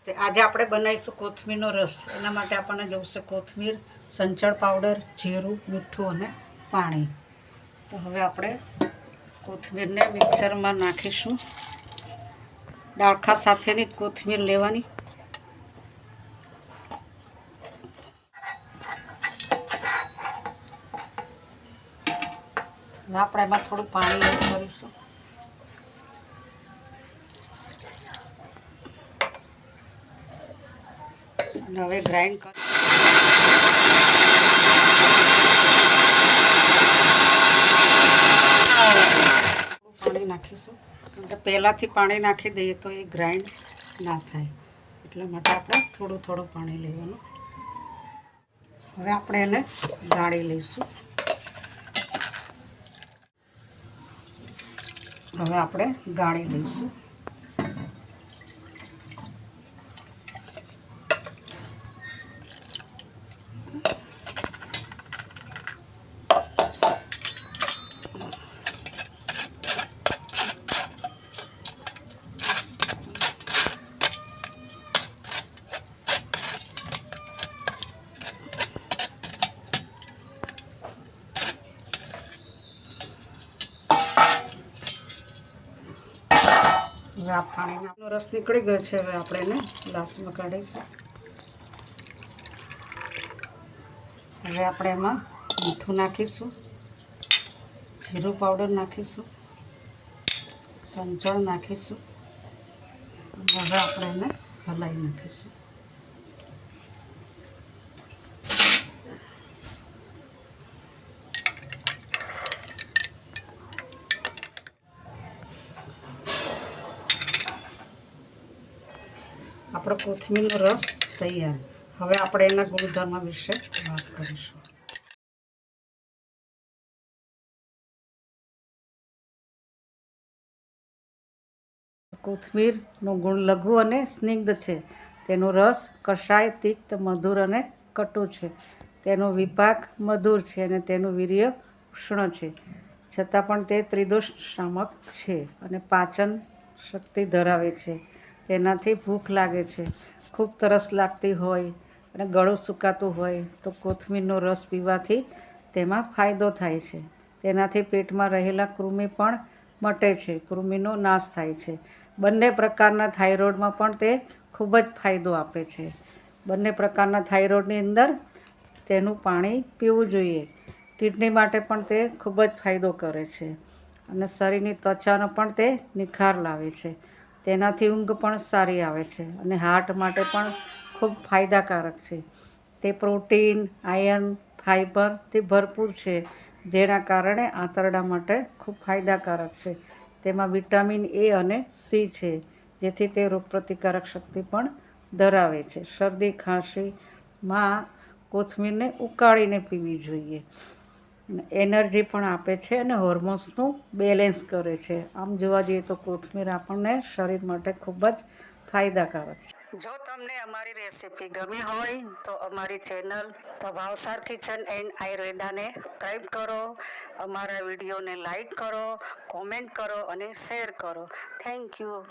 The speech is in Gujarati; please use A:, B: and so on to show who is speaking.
A: આજે આપણે બનાવીશું કોથમીરનો રસ. એના માટે આપણને જોઈશે કોથમીર, સંચળ પાવડર, જીરું, મીઠું અને પાણી. તો હવે આપણે કોથમીરને મિક્સરમાં નાખીશું. ડાળખા સાથેની જ કોથમીર લેવાની. હવે આપણે એમાં થોડું પાણી એડ કરીશું. અને હવે ગ્રાઇન્ડ કરી પાણી નાખીશું. કેમ કે પહેલાંથી પાણી નાખી દઈએ તો એ ગ્રાઇન્ડ ના થાય, એટલા માટે આપણે થોડું થોડું પાણી લેવાનું. હવે આપણે એને ગાળી લઈશું. હવે આપણે ગાળી લઈશું. હવે આ પાણીનો રસ નીકળી ગયો છે. હવે આપણે એને ગ્લાસમાં કાઢીશું. હવે આપણે એમાં મીઠું નાખીશું, જીરું પાવડર નાખીશું, સંચળ નાખીશું. હવે આપણે એને હલાવી નાખીશું. આપણો કોથમીરનો રસ તૈયાર. હવે આપણે એના ગુણધર્મ વિશે વાત કરીશું. કોથમીરનો ગુણ લઘુ અને સ્નિગ્ધ છે. તેનો રસ કષાય, તિક્ત, મધુર અને કટુ છે. તેનો વિપાક મધુર છે અને તેનું વીર્ય ઉષ્ણ છે. છતાં પણ તે ત્રિદોષ શામક છે અને પાચન શક્તિ ધરાવે છે. તેનાથી ભૂખ લાગે છે, ખૂબ તરસ લાગતી હોય અને ગળું સુકાતું હોય તો કોથમીરનો રસ પીવાથી તેમાં ફાયદો થાય છે. તેનાથી પેટમાં રહેલા કૃમિ પણ મટે છે, કૃમિનો નાશ થાય છે. બંને પ્રકારના થાઇરોઇડમાં પણ તે ખૂબ જ ફાયદો આપે છે. બંને પ્રકારના થાઇરોઇડની અંદર તેનું પાણી પીવું જોઈએ. કિડની માટે પણ તે ખૂબ જ ફાયદો કરે છે અને શરીરની ત્વચાનો પણ તે નિખાર લાવે છે. તેનાથી ઊંઘ પણ સારી આવે છે અને હાર્ટ માટે પણ ખૂબ ફાયદાકારક છે. તે પ્રોટીન, આયર્ન, ફાઇબરથી ભરપૂર છે, જેના કારણે આંતરડા માટે ખૂબ ફાયદાકારક છે. તેમાં વિટામિન એ અને સી છે, જેથી તે રોગપ્રતિકારક શક્તિ પણ ધરાવે છે. શરદી ખાંસીમાં કોથમીરને ઉકાળીને પીવી જોઈએ. એનર્જી પણ આપે છે અને હોર્મોન્સનું બેલેન્સ કરે છે. આમ જોવા જઈએ તો કોથમીર આપણને શરીર માટે ખૂબ જ ફાયદાકારક છે. જો તમને અમારી રેસીપી ગમી હોય તો અમારી channel the Bhavsar kitchen and આયુર્વેદાને સબસ્ક્રાઈબ કરો, અમારા વિડીયોને લાઈક કરો, કોમેન્ટ કરો અને શેર કરો. Thank you.